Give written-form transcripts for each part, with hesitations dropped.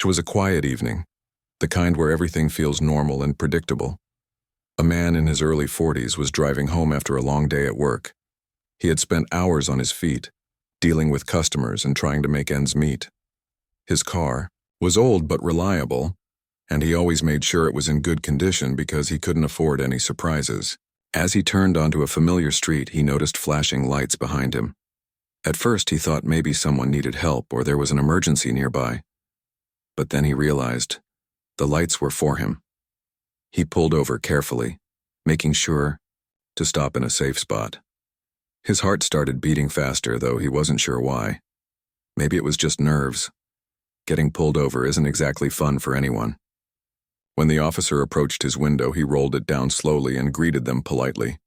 It was a quiet evening, the kind where everything feels normal and predictable. A man in his early 40s was driving home after a long day at work. He had spent hours on his feet, dealing with customers and trying to make ends meet. His car was old but reliable, and he always made sure it was in good condition because he couldn't afford any surprises. As he turned onto a familiar street, he noticed flashing lights behind him. At first, he thought maybe someone needed help or there was an emergency nearby. But then he realized the lights were for him. He pulled over carefully, making sure to stop in a safe spot. His heart started beating faster, though he wasn't sure why. Maybe it was just nerves. Getting pulled over isn't exactly fun for anyone. When the officer approached his window, he rolled it down slowly and greeted them politely.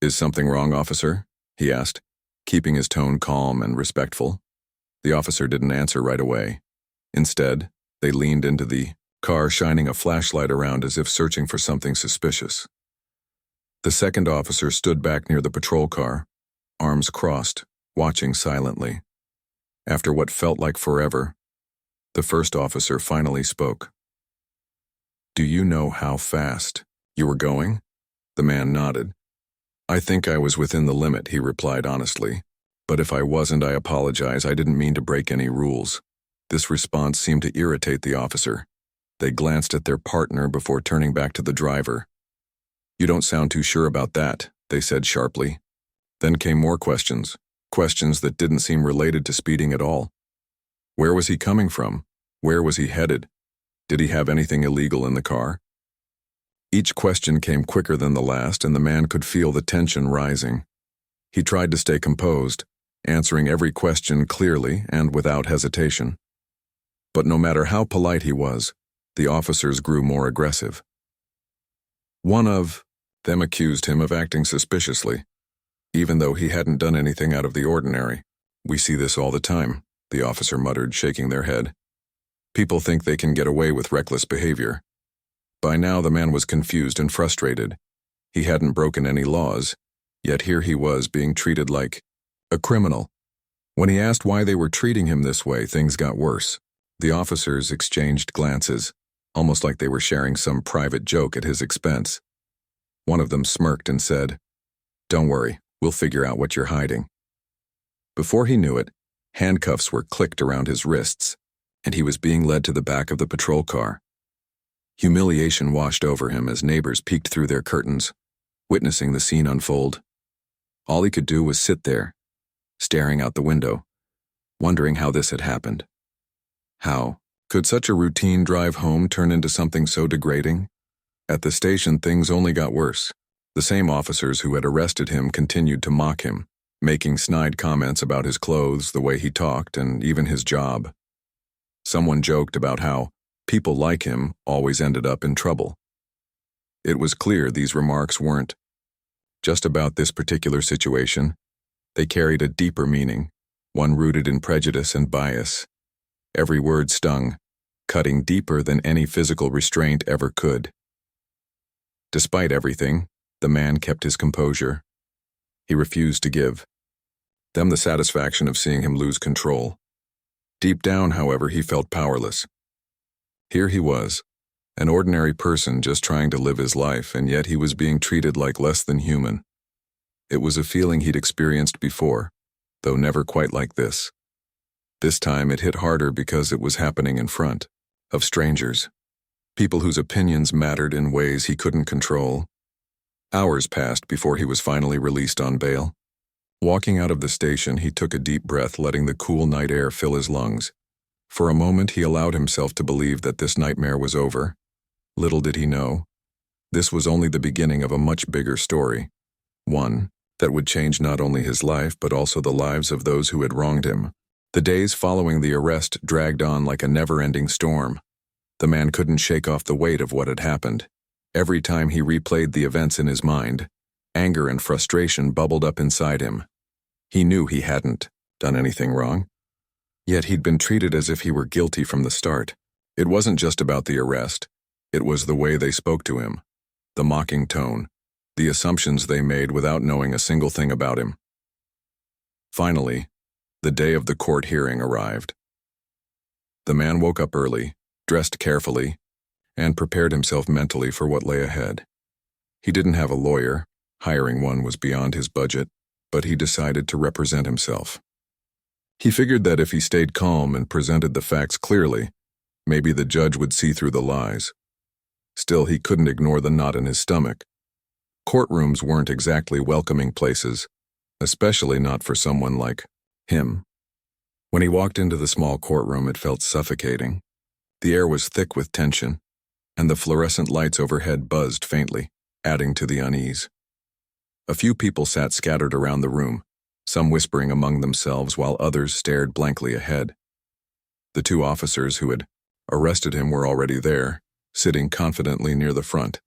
"Is something wrong, officer?" he asked, keeping his tone calm and respectful. The officer didn't answer right away. Instead, they leaned into the car, shining a flashlight around as if searching for something suspicious. The second officer stood back near the patrol car, arms crossed, watching silently. After what felt like forever, the first officer finally spoke. "Do you know how fast you were going?" The man nodded. "I think I was within the limit," he replied honestly. "But if I wasn't, I apologize. I didn't mean to break any rules." This response seemed to irritate the officer. They glanced at their partner before turning back to the driver. "You don't sound too sure about that," they said sharply. Then came more questions that didn't seem related to speeding at all. Where was he coming from? Where was he headed? Did he have anything illegal in the car? Each question came quicker than the last, and the man could feel the tension rising. He tried to stay composed, answering every question clearly and without hesitation. But no matter how polite he was, the officers grew more aggressive. One of them accused him of acting suspiciously, even though he hadn't done anything out of the ordinary. "We see this all the time," the officer muttered, shaking their head. "People think they can get away with reckless behavior." By now the man was confused and frustrated. He hadn't broken any laws, yet here he was being treated like a criminal. When he asked why they were treating him this way, things got worse. The officers exchanged glances, almost like they were sharing some private joke at his expense. One of them smirked and said, "Don't worry, we'll figure out what you're hiding." Before he knew it, handcuffs were clicked around his wrists, and he was being led to the back of the patrol car. Humiliation washed over him as neighbors peeked through their curtains, witnessing the scene unfold. All he could do was sit there, staring out the window, wondering how this had happened. How could such a routine drive home turn into something so degrading? At the station, things only got worse. The same officers who had arrested him continued to mock him, making snide comments about his clothes, the way he talked, and even his job. Someone joked about how people like him always ended up in trouble. It was clear these remarks weren't just about this particular situation. They carried a deeper meaning, one rooted in prejudice and bias. Every word stung, cutting deeper than any physical restraint ever could. Despite everything, the man kept his composure. He refused to give them the satisfaction of seeing him lose control. Deep down, however, he felt powerless. Here he was, an ordinary person just trying to live his life, and yet he was being treated like less than human. It was a feeling he'd experienced before, though never quite like this. This time it hit harder because it was happening in front of strangers, people whose opinions mattered in ways he couldn't control. Hours passed before he was finally released on bail. Walking out of the station, he took a deep breath, letting the cool night air fill his lungs. For a moment, he allowed himself to believe that this nightmare was over. Little did he know, this was only the beginning of a much bigger story, one that would change not only his life but also the lives of those who had wronged him. The days following the arrest dragged on like a never-ending storm. The man couldn't shake off the weight of what had happened. Every time he replayed the events in his mind, anger and frustration bubbled up inside him. He knew he hadn't done anything wrong, yet he'd been treated as if he were guilty from the start. It wasn't just about the arrest. It was the way they spoke to him, the mocking tone, the assumptions they made without knowing a single thing about him. Finally, the day of the court hearing arrived. The man woke up early, dressed carefully, and prepared himself mentally for what lay ahead. He didn't have a lawyer, hiring one was beyond his budget, but he decided to represent himself. He figured that if he stayed calm and presented the facts clearly, maybe the judge would see through the lies. Still, he couldn't ignore the knot in his stomach. Courtrooms weren't exactly welcoming places, especially not for someone like him. When he walked into the small courtroom, it felt suffocating. The air was thick with tension, and the fluorescent lights overhead buzzed faintly, adding to the unease. A few people sat scattered around the room, some whispering among themselves while others stared blankly ahead. The two officers who had arrested him were already there, sitting confidently near the front.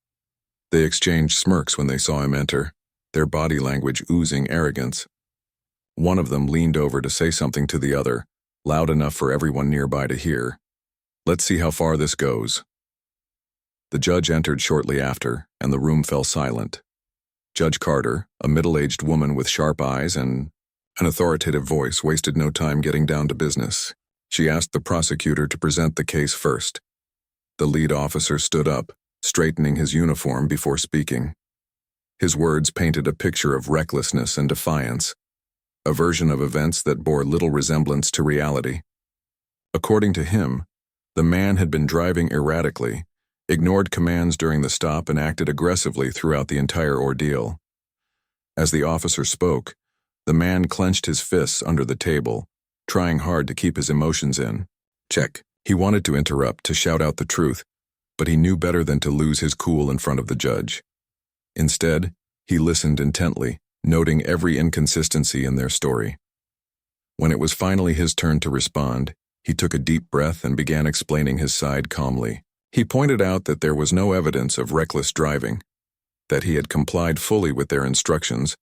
They exchanged smirks when they saw him enter, their body language oozing arrogance. One of them leaned over to say something to the other, loud enough for everyone nearby to hear. "Let's see how far this goes." The judge entered shortly after, and the room fell silent. Judge Carter, a middle-aged woman with sharp eyes and an authoritative voice, wasted no time getting down to business. She asked the prosecutor to present the case first. The lead officer stood up, straightening his uniform before speaking. His words painted a picture of recklessness and defiance, a version of events that bore little resemblance to reality. According to him, the man had been driving erratically, ignored commands during the stop, and acted aggressively throughout the entire ordeal. As the officer spoke, the man clenched his fists under the table, trying hard to keep his emotions in check. He wanted to interrupt, to shout out the truth, but he knew better than to lose his cool in front of the judge. Instead, he listened intently, noting every inconsistency in their story. When it was finally his turn to respond, he took a deep breath and began explaining his side calmly. He pointed out that there was no evidence of reckless driving, that he had complied fully with their instructions,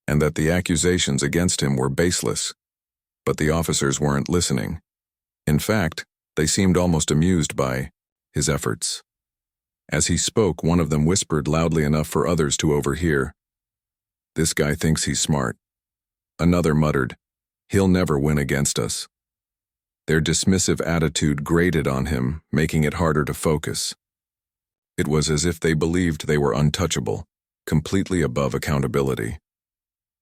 and that the accusations against him were baseless. But the officers weren't listening. In fact, they seemed almost amused by his efforts. As he spoke, one of them whispered loudly enough for others to overhear, "This guy thinks he's smart." Another muttered, "He'll never win against us." Their dismissive attitude grated on him, making it harder to focus. It was as if they believed they were untouchable, completely above accountability.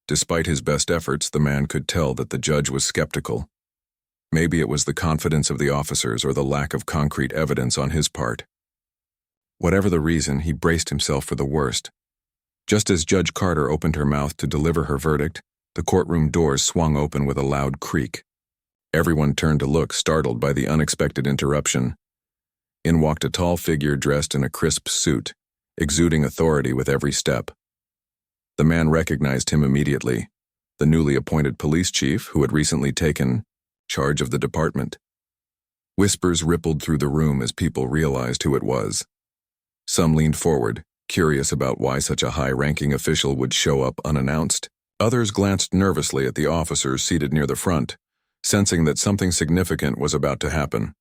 Despite his best efforts, the man could tell that the judge was skeptical. Maybe it was the confidence of the officers or the lack of concrete evidence on his part. Whatever the reason, he braced himself for the worst. Just as Judge Carter opened her mouth to deliver her verdict, the courtroom doors swung open with a loud creak. Everyone turned to look, startled by the unexpected interruption. In walked a tall figure dressed in a crisp suit, exuding authority with every step. The man recognized him immediately, the newly appointed police chief who had recently taken charge of the department. Whispers rippled through the room as people realized who it was. Some leaned forward, curious about why such a high-ranking official would show up unannounced. Others glanced nervously at the officers seated near the front, sensing that something significant was about to happen.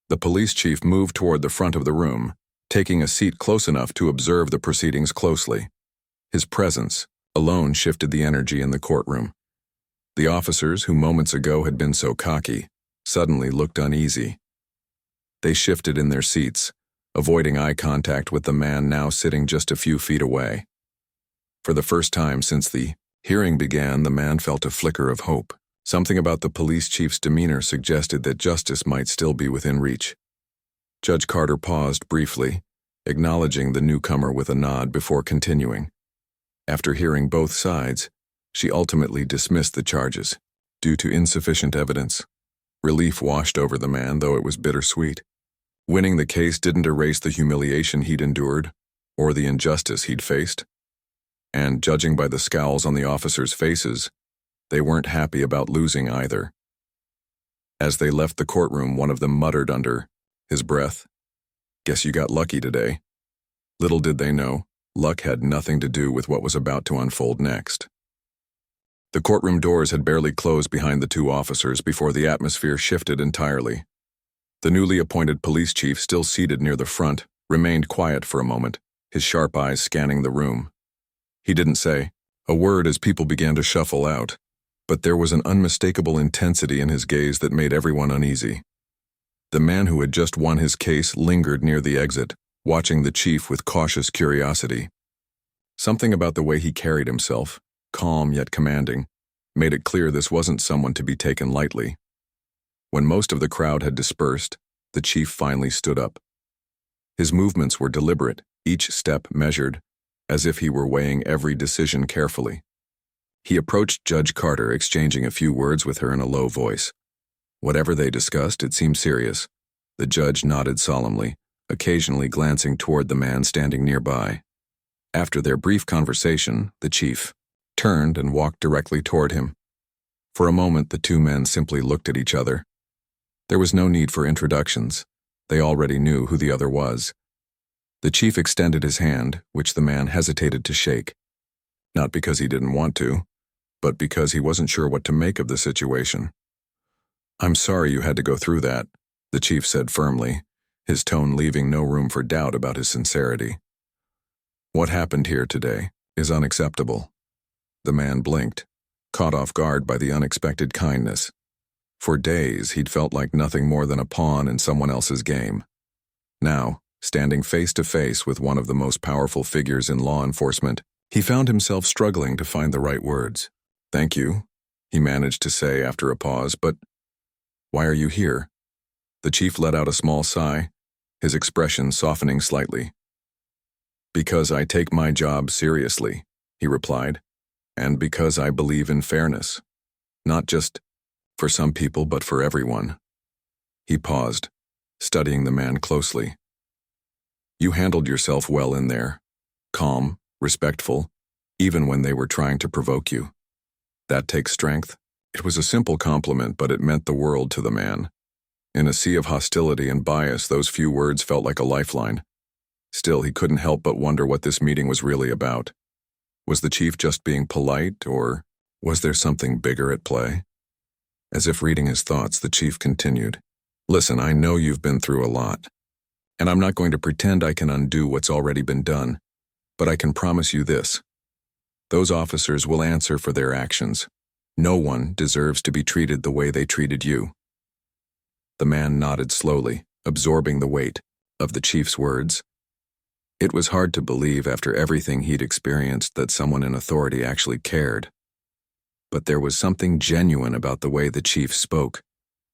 The police chief moved toward the front of the room, taking a seat close enough to observe the proceedings closely. His presence alone shifted the energy in the courtroom. The officers, who moments ago had been so cocky, suddenly looked uneasy. They shifted in their seats, avoiding eye contact with the man now sitting just a few feet away. For the first time since the hearing began, the man felt a flicker of hope. Something about the police chief's demeanor suggested that justice might still be within reach. Judge Carter paused briefly, acknowledging the newcomer with a nod before continuing. After hearing both sides, she ultimately dismissed the charges, due to insufficient evidence. Relief washed over the man, though it was bittersweet. Winning the case didn't erase the humiliation he'd endured, or the injustice he'd faced. And judging by the scowls on the officers' faces, they weren't happy about losing either. As they left the courtroom, one of them muttered under his breath, "Guess you got lucky today." Little did they know, luck had nothing to do with what was about to unfold next. The courtroom doors had barely closed behind the two officers before the atmosphere shifted entirely. The newly appointed police chief, still seated near the front, remained quiet for a moment, his sharp eyes scanning the room. He didn't say a word as people began to shuffle out, but there was an unmistakable intensity in his gaze that made everyone uneasy. The man who had just won his case lingered near the exit, watching the chief with cautious curiosity. Something about the way he carried himself, calm yet commanding, made it clear this wasn't someone to be taken lightly. When most of the crowd had dispersed, the chief finally stood up. His movements were deliberate, each step measured, as if he were weighing every decision carefully. He approached Judge Carter, exchanging a few words with her in a low voice. Whatever they discussed, it seemed serious. The judge nodded solemnly, occasionally glancing toward the man standing nearby. After their brief conversation, the chief turned and walked directly toward him. For a moment, the two men simply looked at each other. There was no need for introductions. They already knew who the other was. The chief extended his hand, which the man hesitated to shake. Not because he didn't want to, but because he wasn't sure what to make of the situation. "I'm sorry you had to go through that," the chief said firmly, his tone leaving no room for doubt about his sincerity. "What happened here today is unacceptable." The man blinked, caught off guard by the unexpected kindness. For days, he'd felt like nothing more than a pawn in someone else's game. Now, standing face to face with one of the most powerful figures in law enforcement, he found himself struggling to find the right words. "Thank you," he managed to say after a pause, "but why are you here?" The chief let out a small sigh, his expression softening slightly. "Because I take my job seriously," he replied, "and because I believe in fairness. Not just for some people, but for everyone." He paused, studying the man closely. "You handled yourself well in there, calm, respectful, even when they were trying to provoke you. That takes strength." It was a simple compliment, but it meant the world to the man. In a sea of hostility and bias, those few words felt like a lifeline. Still, he couldn't help but wonder what this meeting was really about. Was the chief just being polite, or was there something bigger at play? As if reading his thoughts, the chief continued, "Listen, I know you've been through a lot, and I'm not going to pretend I can undo what's already been done, but I can promise you this. Those officers will answer for their actions. No one deserves to be treated the way they treated you." The man nodded slowly, absorbing the weight of the chief's words. It was hard to believe after everything he'd experienced that someone in authority actually cared. But there was something genuine about the way the chief spoke,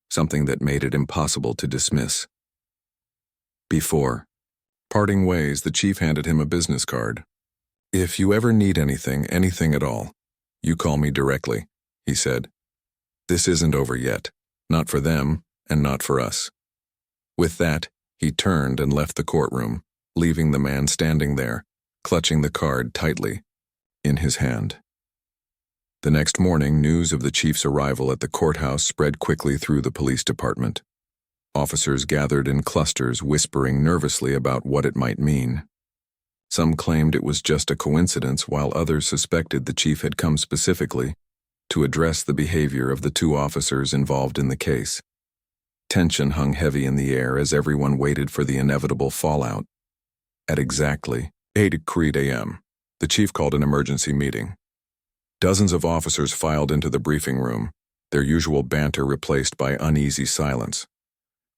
something that made it impossible to dismiss. Before parting ways, the chief handed him a business card. "If you ever need anything at all, you call me directly," he said. "This isn't over yet, not for them and not for us." With that, he turned and left the courtroom, leaving the man standing there, clutching the card tightly in his hand. The next morning, news of the chief's arrival at the courthouse spread quickly through the police department. Officers gathered in clusters, whispering nervously about what it might mean. Some claimed it was just a coincidence, while others suspected the chief had come specifically to address the behavior of the two officers involved in the case. Tension hung heavy in the air as everyone waited for the inevitable fallout. At exactly 8 a.m., the chief called an emergency meeting. Dozens of officers filed into the briefing room, their usual banter replaced by uneasy silence.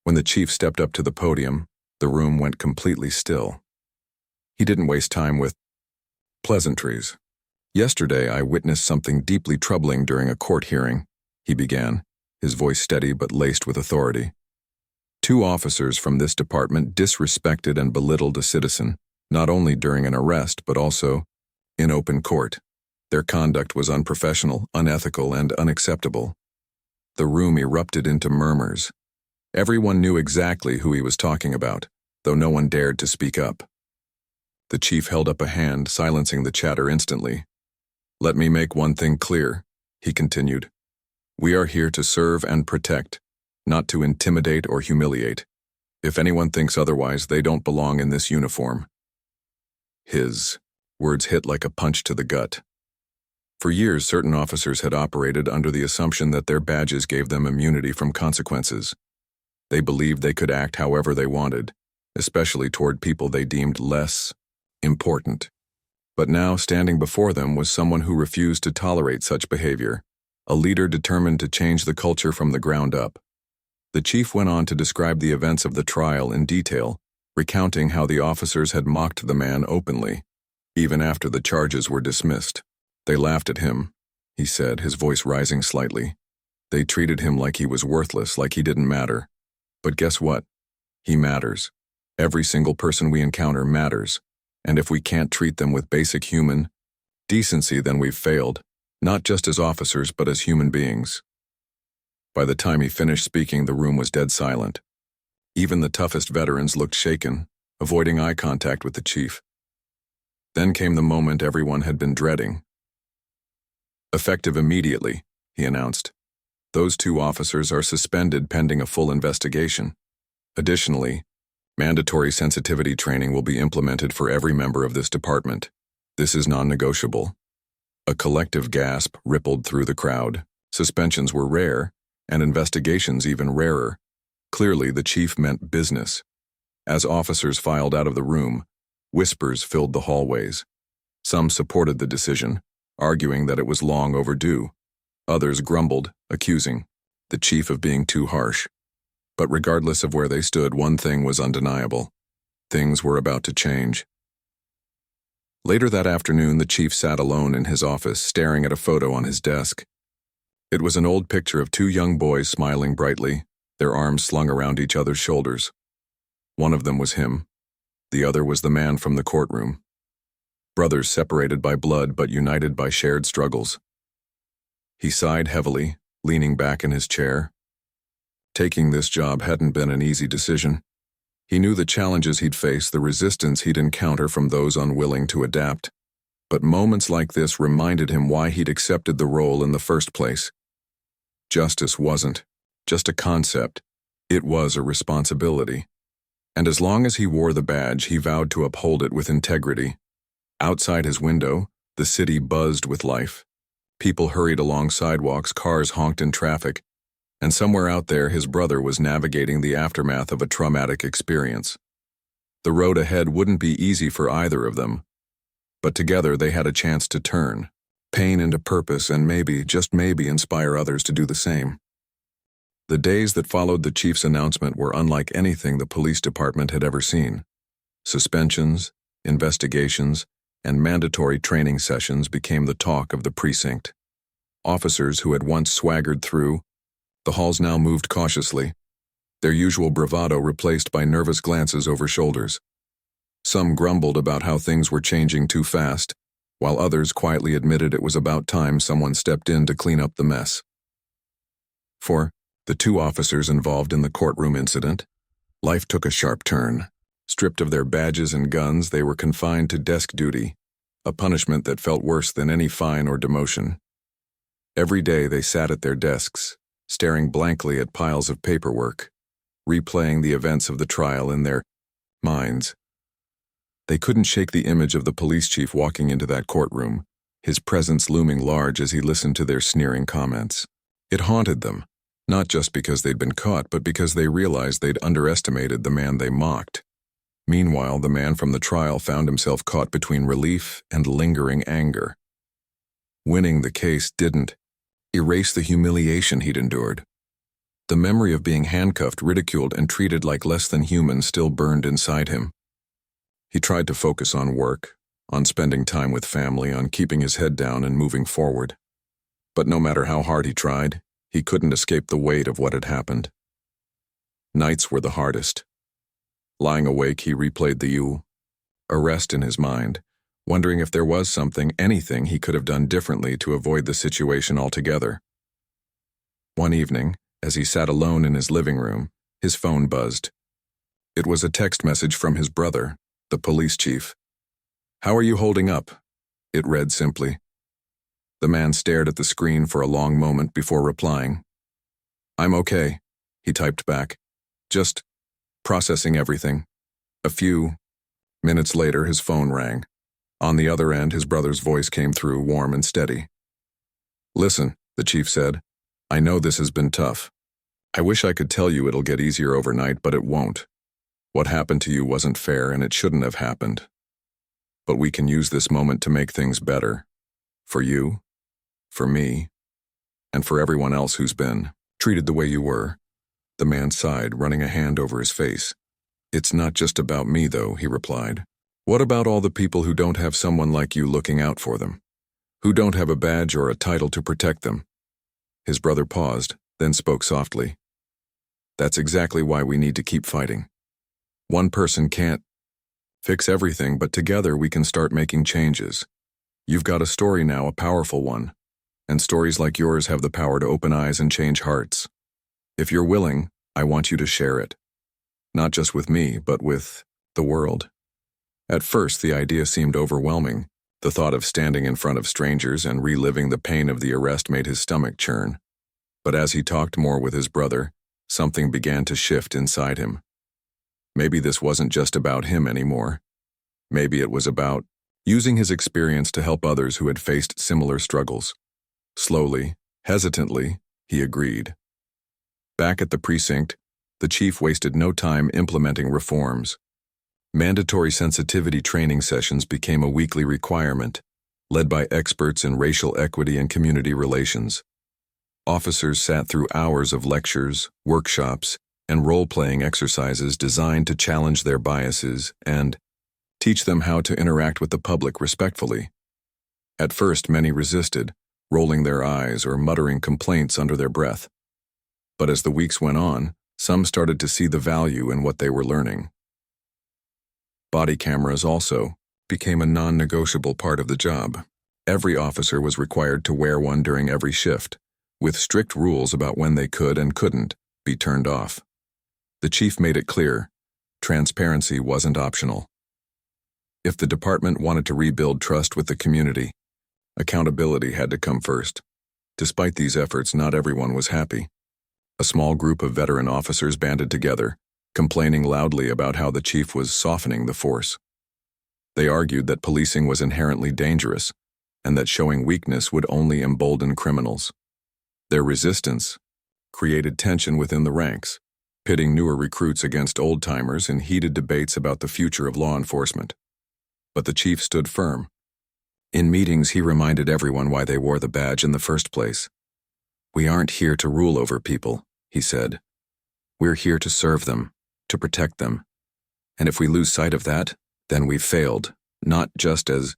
When the chief stepped up to the podium, the room went completely still. He didn't waste time with pleasantries. "Yesterday, I witnessed something deeply troubling during a court hearing," he began, his voice steady but laced with authority. "Two officers from this department disrespected and belittled a citizen, not only during an arrest but also in open court. Their conduct was unprofessional, unethical, and unacceptable." The room erupted into murmurs. Everyone knew exactly who he was talking about, though no one dared to speak up. The chief held up a hand, silencing the chatter instantly. "Let me make one thing clear," he continued. "We are here to serve and protect, not to intimidate or humiliate. If anyone thinks otherwise, they don't belong in this uniform." His words hit like a punch to the gut. For years, certain officers had operated under the assumption that their badges gave them immunity from consequences. They believed they could act however they wanted, especially toward people they deemed less important. But now, standing before them was someone who refused to tolerate such behavior, a leader determined to change the culture from the ground up. The chief went on to describe the events of the trial in detail, recounting how the officers had mocked the man openly, even after the charges were dismissed. They laughed at him, he said, his voice rising slightly. They treated him like he was worthless, like he didn't matter. But guess what? He matters. Every single person we encounter matters. And if we can't treat them with basic human decency, then we've failed, not just as officers, but as human beings. By the time he finished speaking, the room was dead silent. Even the toughest veterans looked shaken, avoiding eye contact with the chief. Then came the moment everyone had been dreading. Effective immediately, he announced. Those 2 officers are suspended pending a full investigation. Additionally, mandatory sensitivity training will be implemented for every member of this department. This is non-negotiable. A collective gasp rippled through the crowd. Suspensions were rare, and investigations even rarer. Clearly, the chief meant business. As officers filed out of the room, whispers filled the hallways. Some supported the decision, arguing that it was long overdue. Others grumbled, accusing the chief of being too harsh. But regardless of where they stood, one thing was undeniable. Things were about to change. Later that afternoon, the chief sat alone in his office, staring at a photo on his desk. It was an old picture of 2 young boys smiling brightly, their arms slung around each other's shoulders. One of them was him. The other was the man from the courtroom. Brothers separated by blood but united by shared struggles. He sighed heavily, leaning back in his chair. Taking this job hadn't been an easy decision. He knew the challenges he'd face, the resistance he'd encounter from those unwilling to adapt. But moments like this reminded him why he'd accepted the role in the first place. Justice wasn't just a concept, it was a responsibility. And as long as he wore the badge, he vowed to uphold it with integrity. Outside his window, the city buzzed with life. People hurried along sidewalks, cars honked in traffic, and somewhere out there his brother was navigating the aftermath of a traumatic experience. The road ahead wouldn't be easy for either of them, but together they had a chance to turn pain into purpose and maybe, just maybe, inspire others to do the same. The days that followed the chief's announcement were unlike anything the police department had ever seen. Suspensions, investigations, and mandatory training sessions became the talk of the precinct. Officers who had once swaggered through the halls now moved cautiously, their usual bravado replaced by nervous glances over shoulders. Some grumbled about how things were changing too fast, while others quietly admitted it was about time someone stepped in to clean up the mess. For the 2 officers involved in the courtroom incident, life took a sharp turn. Stripped of their badges and guns, they were confined to desk duty, a punishment that felt worse than any fine or demotion. Every day they sat at their desks, staring blankly at piles of paperwork, replaying the events of the trial in their minds. They couldn't shake the image of the police chief walking into that courtroom, his presence looming large as he listened to their sneering comments. It haunted them, not just because they'd been caught, but because they realized they'd underestimated the man they mocked. Meanwhile, the man from the trial found himself caught between relief and lingering anger. Winning the case didn't erase the humiliation he'd endured. The memory of being handcuffed, ridiculed, and treated like less than human still burned inside him. He tried to focus on work, on spending time with family, on keeping his head down and moving forward. But no matter how hard he tried, he couldn't escape the weight of what had happened. Nights were the hardest. Lying awake, he replayed the arrest in his mind, wondering if there was something, anything he could have done differently to avoid the situation altogether. One evening, as he sat alone in his living room, his phone buzzed. It was a text message from his brother, the police chief. "How are you holding up?" It read simply. The man stared at the screen for a long moment before replying. "I'm okay," he typed back. "Just processing everything." A few minutes later, his phone rang. On the other end, his brother's voice came through, warm and steady. "Listen," the chief said, "I know this has been tough. I wish I could tell you it'll get easier overnight, but it won't. What happened to you wasn't fair and it shouldn't have happened. But we can use this moment to make things better. For you, for me, and for everyone else who's been treated the way you were. The man sighed, running a hand over his face. It's not just about me, though, he replied. What about all the people who don't have someone like you looking out for them? Who don't have a badge or a title to protect them? His brother paused, then spoke softly. That's exactly why we need to keep fighting. One person can't fix everything, but together we can start making changes. You've got a story now, a powerful one, and stories like yours have the power to open eyes and change hearts. If you're willing, I want you to share it. Not just with me, but with the world. At first, the idea seemed overwhelming. The thought of standing in front of strangers and reliving the pain of the arrest made his stomach churn. But as he talked more with his brother, something began to shift inside him. Maybe this wasn't just about him anymore. Maybe it was about using his experience to help others who had faced similar struggles. Slowly, hesitantly, he agreed. Back at the precinct, the chief wasted no time implementing reforms. Mandatory sensitivity training sessions became a weekly requirement, led by experts in racial equity and community relations. Officers sat through hours of lectures, workshops, and role-playing exercises designed to challenge their biases and teach them how to interact with the public respectfully. At first, many resisted, rolling their eyes or muttering complaints under their breath. But as the weeks went on, some started to see the value in what they were learning. Body cameras also became a non-negotiable part of the job. Every officer was required to wear one during every shift, with strict rules about when they could and couldn't be turned off. The chief made it clear, transparency wasn't optional. If the department wanted to rebuild trust with the community, accountability had to come first. Despite these efforts, not everyone was happy. A small group of veteran officers banded together, complaining loudly about how the chief was softening the force. They argued that policing was inherently dangerous, and that showing weakness would only embolden criminals. Their resistance created tension within the ranks, pitting newer recruits against old-timers in heated debates about the future of law enforcement. But the chief stood firm. In meetings, he reminded everyone why they wore the badge in the first place. We aren't here to rule over people, he said. We're here to serve them, to protect them. And if we lose sight of that, then we've failed, not just as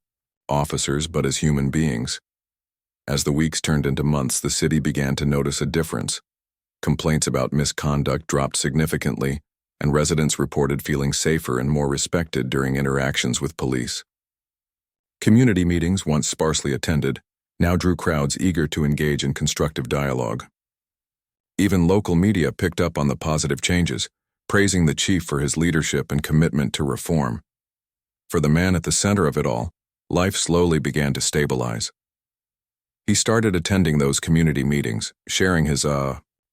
officers, but as human beings. As the weeks turned into months, the city began to notice a difference. Complaints about misconduct dropped significantly, and residents reported feeling safer and more respected during interactions with police. Community meetings, once sparsely attended, now drew crowds eager to engage in constructive dialogue. Even local media picked up on the positive changes, praising the chief for his leadership and commitment to reform. For the man at the center of it all, life slowly began to stabilize. He started attending those community meetings, sharing his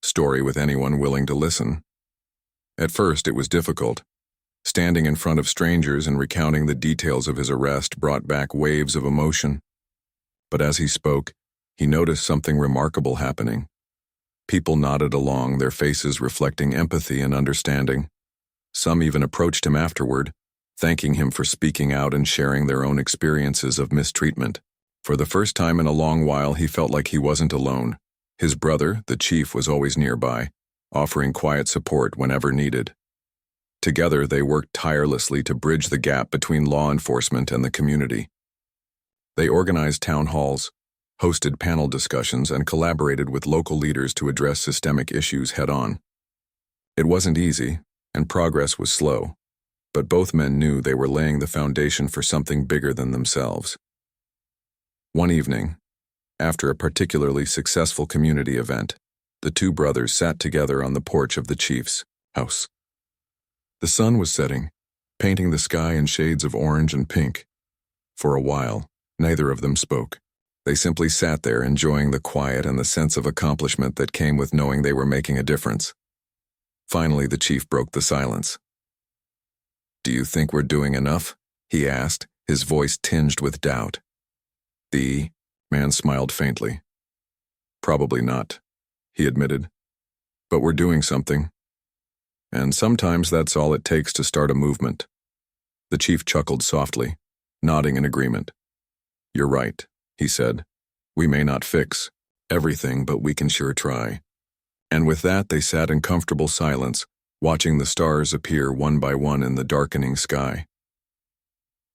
story with anyone willing to listen. At first, it was difficult. Standing in front of strangers and recounting the details of his arrest brought back waves of emotion. But as he spoke, he noticed something remarkable happening. People nodded along, their faces reflecting empathy and understanding. Some even approached him afterward, thanking him for speaking out and sharing their own experiences of mistreatment. For the first time in a long while, he felt like he wasn't alone. His brother, the chief, was always nearby, offering quiet support whenever needed. Together, they worked tirelessly to bridge the gap between law enforcement and the community. They organized town halls, hosted panel discussions, and collaborated with local leaders to address systemic issues head-on. It wasn't easy, and progress was slow, but both men knew they were laying the foundation for something bigger than themselves. One evening, after a particularly successful community event, the two brothers sat together on the porch of the chief's house. The sun was setting, painting the sky in shades of orange and pink. For a while, neither of them spoke. They simply sat there, enjoying the quiet and the sense of accomplishment that came with knowing they were making a difference. Finally, the chief broke the silence. "Do you think we're doing enough?" he asked, his voice tinged with doubt. The man smiled faintly. "Probably not," he admitted. "But we're doing something. And sometimes that's all it takes to start a movement." The chief chuckled softly, nodding in agreement. "You're right," he said. "We may not fix everything, but we can sure try." And with that, they sat in comfortable silence, watching the stars appear one by one in the darkening sky.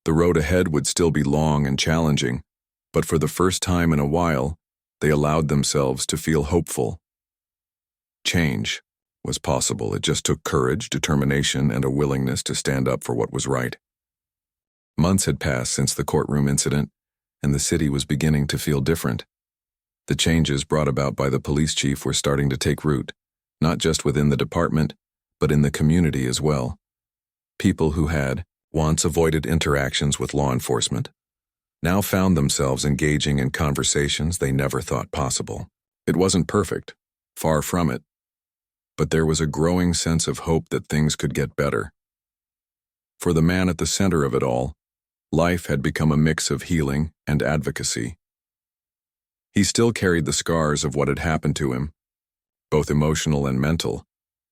The road ahead would still be long and challenging, but for the first time in a while, they allowed themselves to feel hopeful. Change was possible. It just took courage, determination, and a willingness to stand up for what was right. Months had passed since the courtroom incident, and the city was beginning to feel different. The changes brought about by the police chief were starting to take root, not just within the department, but in the community as well. People who had once avoided interactions with law enforcement now found themselves engaging in conversations they never thought possible. It wasn't perfect, far from it, but there was a growing sense of hope that things could get better. For the man at the center of it all, life had become a mix of healing and advocacy. He still carried the scars of what had happened to him, both emotional and mental,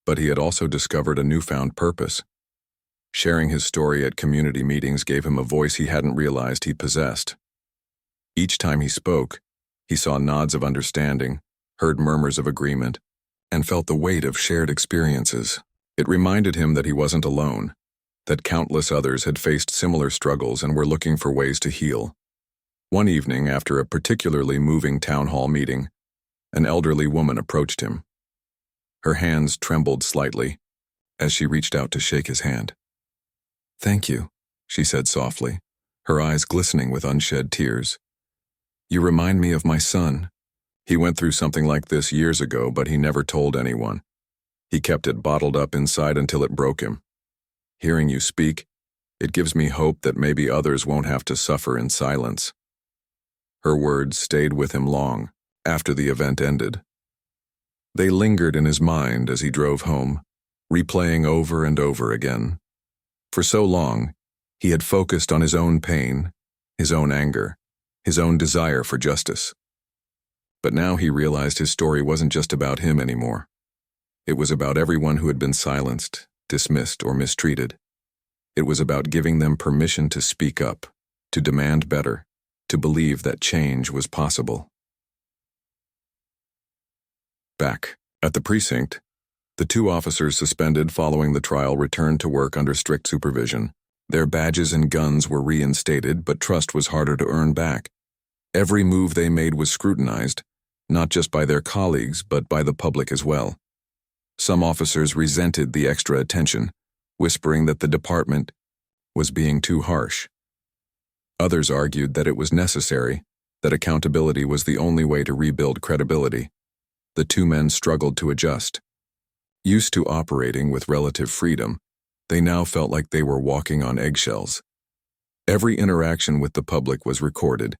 but he had also discovered a newfound purpose. Sharing his story at community meetings gave him a voice he hadn't realized he possessed. Each time he spoke, he saw nods of understanding, heard murmurs of agreement, and felt the weight of shared experiences. It reminded him that he wasn't alone, that countless others had faced similar struggles and were looking for ways to heal. One evening, after a particularly moving town hall meeting, an elderly woman approached him. Her hands trembled slightly as she reached out to shake his hand. "Thank you," she said softly, her eyes glistening with unshed tears. "You remind me of my son. He went through something like this years ago, but he never told anyone. He kept it bottled up inside until it broke him. Hearing you speak, it gives me hope that maybe others won't have to suffer in silence." Her words stayed with him long after the event ended. They lingered in his mind as he drove home, replaying over and over again. For so long, he had focused on his own pain, his own anger, his own desire for justice. But now he realized his story wasn't just about him anymore. It was about everyone who had been silenced, dismissed, or mistreated. It was about giving them permission to speak up, to demand better, to believe that change was possible. Back at the precinct, the two officers suspended following the trial returned to work under strict supervision. Their badges and guns were reinstated, but trust was harder to earn back. Every move they made was scrutinized, not just by their colleagues, but by the public as well. Some officers resented the extra attention, whispering that the department was being too harsh. Others argued that it was necessary, that accountability was the only way to rebuild credibility. The two men struggled to adjust. Used to operating with relative freedom, they now felt like they were walking on eggshells. Every interaction with the public was recorded,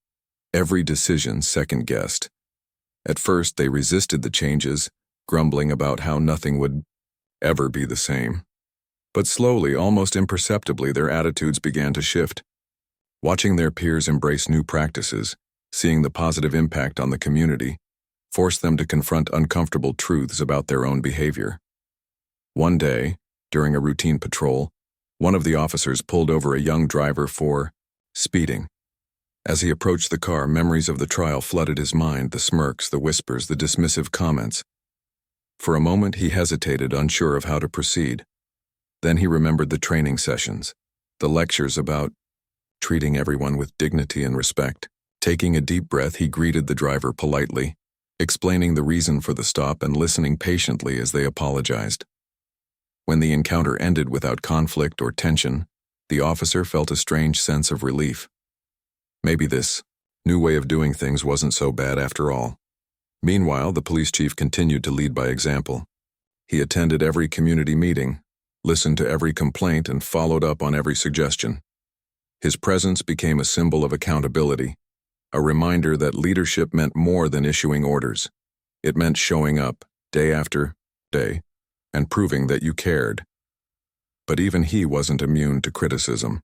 every decision second-guessed. At first, they resisted the changes, grumbling about how nothing would ever be the same. But slowly, almost imperceptibly, their attitudes began to shift. Watching their peers embrace new practices, seeing the positive impact on the community, forced them to confront uncomfortable truths about their own behavior. One day, during a routine patrol, one of the officers pulled over a young driver for speeding. As he approached the car, memories of the trial flooded his mind, the smirks, the whispers, the dismissive comments. For a moment, he hesitated, unsure of how to proceed. Then he remembered the training sessions, the lectures about treating everyone with dignity and respect. Taking a deep breath, he greeted the driver politely, explaining the reason for the stop and listening patiently as they apologized. When the encounter ended without conflict or tension, the officer felt a strange sense of relief. Maybe this new way of doing things wasn't so bad after all. Meanwhile, the police chief continued to lead by example. He attended every community meeting, listened to every complaint, and followed up on every suggestion. His presence became a symbol of accountability, a reminder that leadership meant more than issuing orders. It meant showing up, day after day, and proving that you cared. But even he wasn't immune to criticism.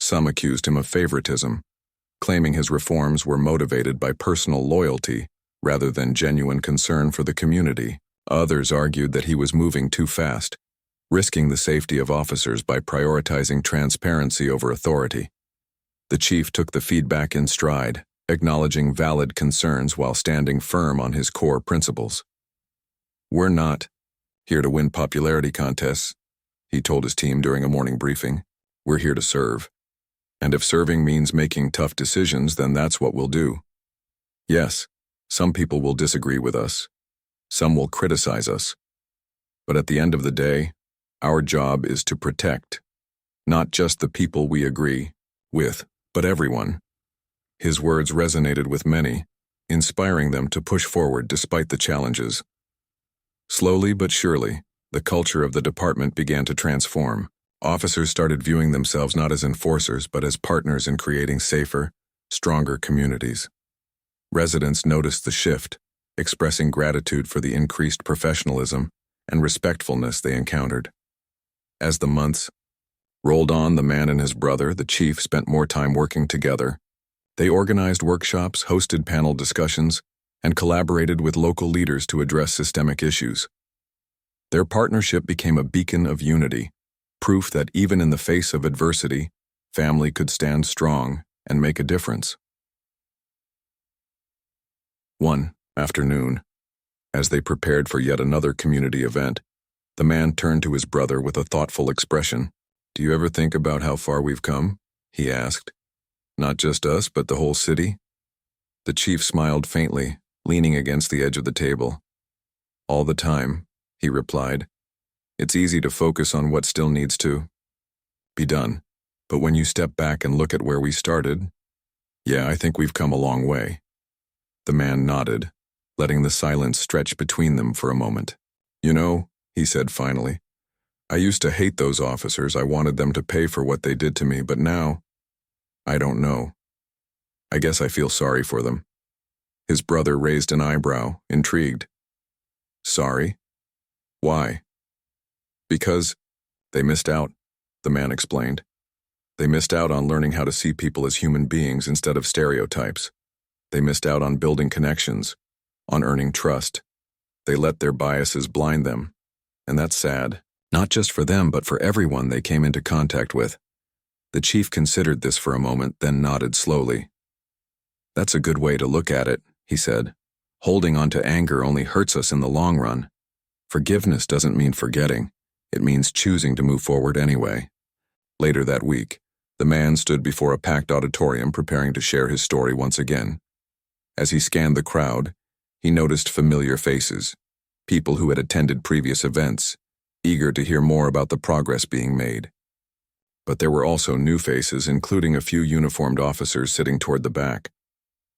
Some accused him of favoritism, claiming his reforms were motivated by personal loyalty rather than genuine concern for the community. Others argued that he was moving too fast, risking the safety of officers by prioritizing transparency over authority. The chief took the feedback in stride, acknowledging valid concerns while standing firm on his core principles. We're not here to win popularity contests, he told his team during a morning briefing. We're here to serve. And if serving means making tough decisions, then that's what we'll do. Yes, some people will disagree with us. Some will criticize us. But at the end of the day, our job is to protect, not just the people we agree with, but everyone. His words resonated with many, inspiring them to push forward despite the challenges. Slowly but surely, the culture of the department began to transform. Officers started viewing themselves not as enforcers, but as partners in creating safer, stronger communities. Residents noticed the shift, expressing gratitude for the increased professionalism and respectfulness they encountered. As the months rolled on, the man and his brother, the chief, spent more time working together. They organized workshops, hosted panel discussions, and collaborated with local leaders to address systemic issues. Their partnership became a beacon of unity, proof that even in the face of adversity, family could stand strong and make a difference. One afternoon, as they prepared for yet another community event, the man turned to his brother with a thoughtful expression. "Do you ever think about how far we've come?" he asked. "Not just us, but the whole city?" The chief smiled faintly, leaning against the edge of the table. "All the time," he replied. "It's easy to focus on what still needs to be done. But when you step back and look at where we started, yeah, I think we've come a long way." The man nodded, letting the silence stretch between them for a moment. "You know," he said finally, "I used to hate those officers. I wanted them to pay for what they did to me, but now, I don't know. I guess I feel sorry for them." His brother raised an eyebrow, intrigued. "Sorry? Why?" "Because they missed out," the man explained. "They missed out on learning how to see people as human beings instead of stereotypes. They missed out on building connections, on earning trust. They let their biases blind them. And that's sad, not just for them, but for everyone they came into contact with." The chief considered this for a moment, then nodded slowly. "That's a good way to look at it," he said. "Holding on to anger only hurts us in the long run. Forgiveness doesn't mean forgetting. It means choosing to move forward anyway." Later that week, the man stood before a packed auditorium preparing to share his story once again. As he scanned the crowd, he noticed familiar faces, people who had attended previous events, eager to hear more about the progress being made. But there were also new faces, including a few uniformed officers sitting toward the back.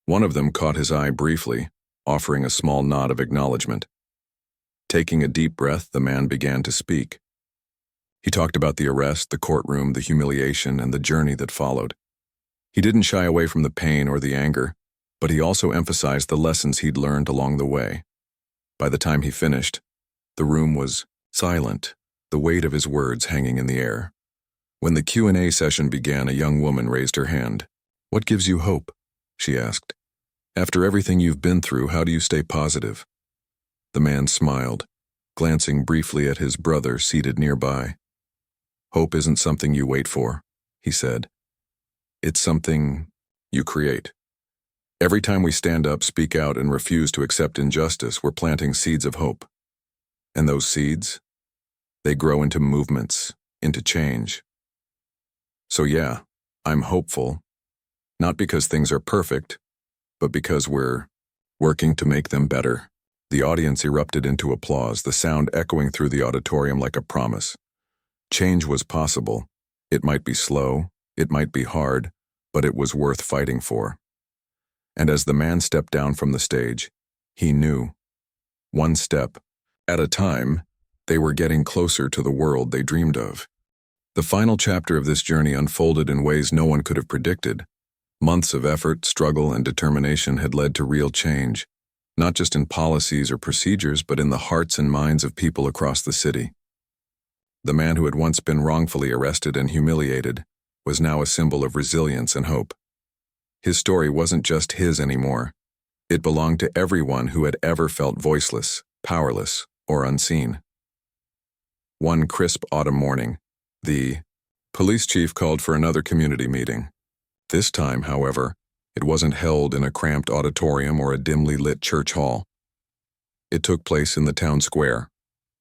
One of them caught his eye briefly, offering a small nod of acknowledgement. Taking a deep breath, the man began to speak. He talked about the arrest, the courtroom, the humiliation, and the journey that followed. He didn't shy away from the pain or the anger, but he also emphasized the lessons he'd learned along the way. By the time he finished, the room was silent, the weight of his words hanging in the air. When the Q&A session began, a young woman raised her hand. "What gives you hope?" she asked. "After everything you've been through, how do you stay positive?" The man smiled, glancing briefly at his brother seated nearby. "Hope isn't something you wait for," he said. "It's something you create. Every time we stand up, speak out, and refuse to accept injustice, we're planting seeds of hope. And those seeds, they grow into movements, into change. So yeah, I'm hopeful, not because things are perfect, but because we're working to make them better." The audience erupted into applause, the sound echoing through the auditorium like a promise. Change was possible. It might be slow, it might be hard, but it was worth fighting for. And as the man stepped down from the stage, he knew, one step at a time, they were getting closer to the world they dreamed of. The final chapter of this journey unfolded in ways no one could have predicted. Months of effort, struggle, and determination had led to real change, not just in policies or procedures, but in the hearts and minds of people across the city. The man who had once been wrongfully arrested and humiliated was now a symbol of resilience and hope. His story wasn't just his anymore. It belonged to everyone who had ever felt voiceless, powerless, or unseen. One crisp autumn morning, the police chief called for another community meeting. This time, however, it wasn't held in a cramped auditorium or a dimly lit church hall. It took place in the town square,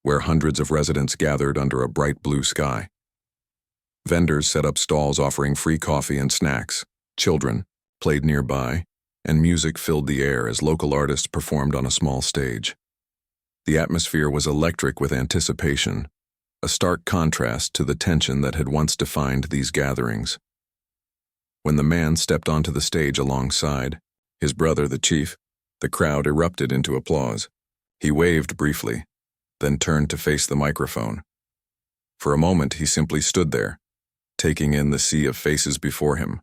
where hundreds of residents gathered under a bright blue sky. Vendors set up stalls offering free coffee and snacks. Children played nearby, and music filled the air as local artists performed on a small stage. The atmosphere was electric with anticipation, a stark contrast to the tension that had once defined these gatherings. When the man stepped onto the stage alongside his brother, the chief, the crowd erupted into applause. He waved briefly, then turned to face the microphone. For a moment, he simply stood there, taking in the sea of faces before him.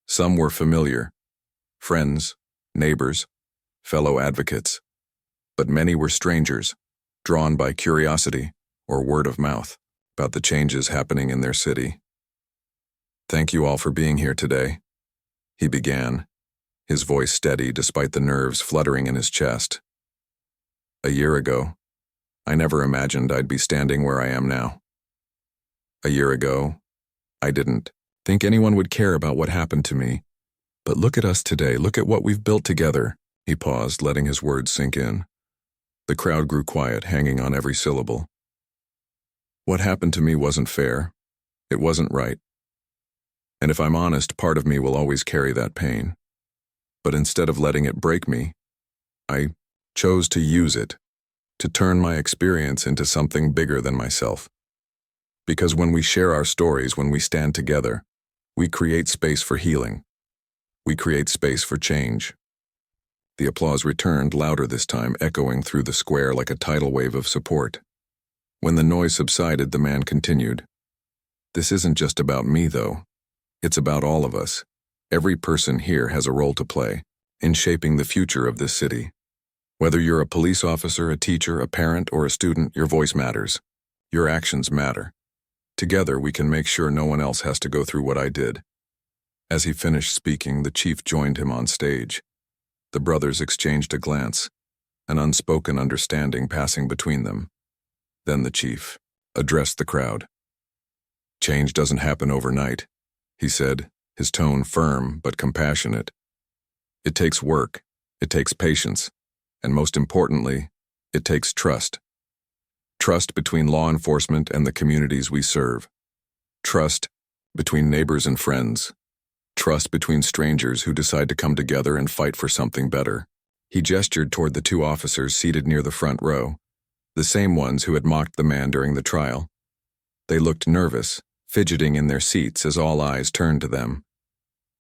Some were familiar, friends, neighbors, fellow advocates, but many were strangers, drawn by curiosity or word of mouth about the changes happening in their city. "Thank you all for being here today," he began, his voice steady despite the nerves fluttering in his chest. "A year ago, I never imagined I'd be standing where I am now. A year ago, I didn't think anyone would care about what happened to me. But look at us today, look at what we've built together." He paused, letting his words sink in. The crowd grew quiet, hanging on every syllable. "What happened to me wasn't fair. It wasn't right. And if I'm honest, part of me will always carry that pain. But instead of letting it break me, I chose to use it, to turn my experience into something bigger than myself. Because when we share our stories, when we stand together, we create space for healing. We create space for change." The applause returned, louder this time, echoing through the square like a tidal wave of support. When the noise subsided, the man continued, "This isn't just about me, though. It's about all of us. Every person here has a role to play in shaping the future of this city. Whether you're a police officer, a teacher, a parent, or a student, your voice matters. Your actions matter. Together, we can make sure no one else has to go through what I did." As he finished speaking, the chief joined him on stage. The brothers exchanged a glance, an unspoken understanding passing between them. Then the chief addressed the crowd. "Change doesn't happen overnight," he said, his tone firm but compassionate. "It takes work, it takes patience, and most importantly, it takes trust. Trust between law enforcement and the communities we serve. Trust between neighbors and friends. Trust between strangers who decide to come together and fight for something better." He gestured toward the two officers seated near the front row, the same ones who had mocked the man during the trial. They looked nervous, fidgeting in their seats as all eyes turned to them.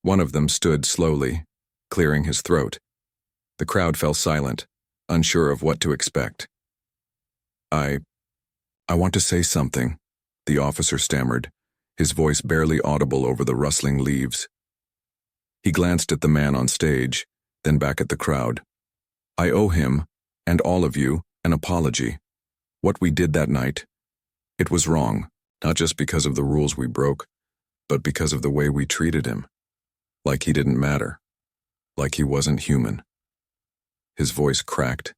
One of them stood slowly, clearing his throat. The crowd fell silent, unsure of what to expect. I want to say something," the officer stammered, his voice barely audible over the rustling leaves. He glanced at the man on stage, then back at the crowd. "I owe him, and all of you, an apology. What we did that night, it was wrong, not just because of the rules we broke, but because of the way we treated him. Like he didn't matter. Like he wasn't human." His voice cracked,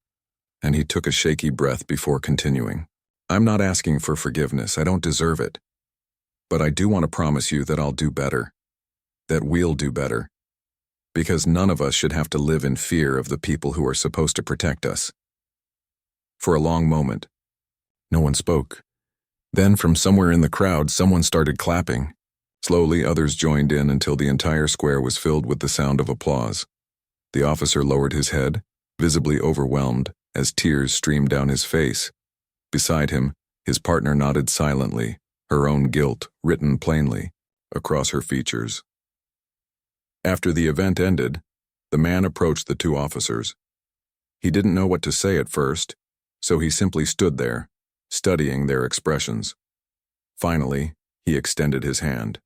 and he took a shaky breath before continuing. "I'm not asking for forgiveness, I don't deserve it. But I do want to promise you that I'll do better. That we'll do better. Because none of us should have to live in fear of the people who are supposed to protect us." For a long moment, no one spoke. Then from somewhere in the crowd, someone started clapping. Slowly, others joined in until the entire square was filled with the sound of applause. The officer lowered his head, visibly overwhelmed, as tears streamed down his face. Beside him, his partner nodded silently, her own guilt written plainly across her features. After the event ended, the man approached the two officers. He didn't know what to say at first, so he simply stood there, studying their expressions. Finally, he extended his hand.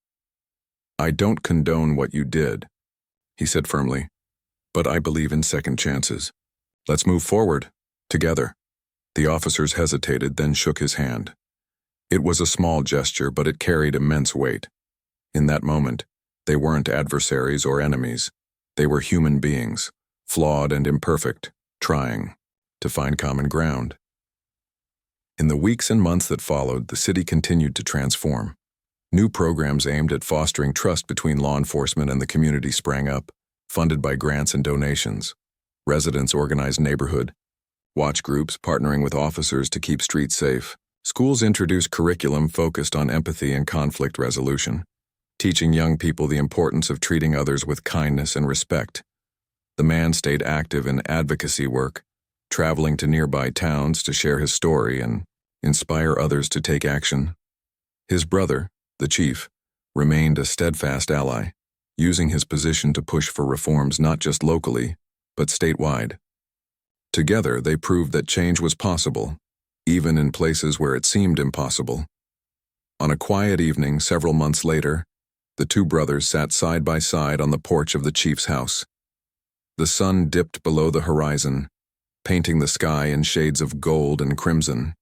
"I don't condone what you did," he said firmly, "but I believe in second chances. Let's move forward, together." The officers hesitated, then shook his hand. It was a small gesture, but it carried immense weight. In that moment, they weren't adversaries or enemies. They were human beings, flawed and imperfect, trying to find common ground. In the weeks and months that followed, the city continued to transform. New programs aimed at fostering trust between law enforcement and the community sprang up, funded by grants and donations. Residents organized neighborhood watch groups partnering with officers to keep streets safe. Schools introduced curriculum focused on empathy and conflict resolution, teaching young people the importance of treating others with kindness and respect. The man stayed active in advocacy work, traveling to nearby towns to share his story and inspire others to take action. His brother, the chief, remained a steadfast ally, using his position to push for reforms not just locally, but statewide. Together, they proved that change was possible, even in places where it seemed impossible. On a quiet evening several months later, the two brothers sat side by side on the porch of the chief's house. The sun dipped below the horizon, painting the sky in shades of gold and crimson.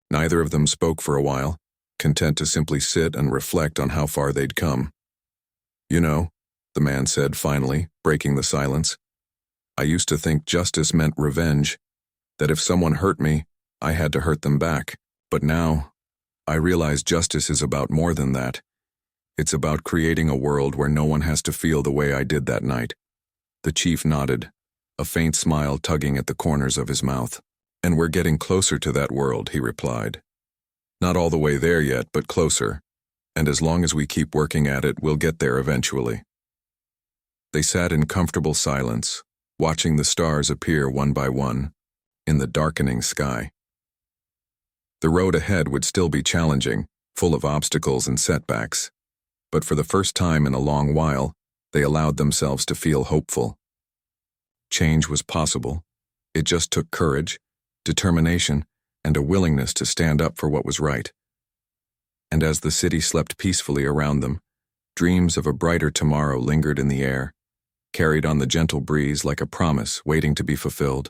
Neither of them spoke for a while, content to simply sit and reflect on how far they'd come. "You know," the man said finally, breaking the silence, "I used to think justice meant revenge, that if someone hurt me, I had to hurt them back. But now, I realize justice is about more than that. It's about creating a world where no one has to feel the way I did that night." The chief nodded, a faint smile tugging at the corners of his mouth. "And we're getting closer to that world," he replied. "Not all the way there yet, but closer. And as long as we keep working at it, we'll get there eventually." They sat in comfortable silence, watching the stars appear one by one in the darkening sky. The road ahead would still be challenging, full of obstacles and setbacks. But for the first time in a long while, they allowed themselves to feel hopeful. Change was possible. It just took courage, determination, and a willingness to stand up for what was right. And as the city slept peacefully around them, dreams of a brighter tomorrow lingered in the air, carried on the gentle breeze like a promise waiting to be fulfilled.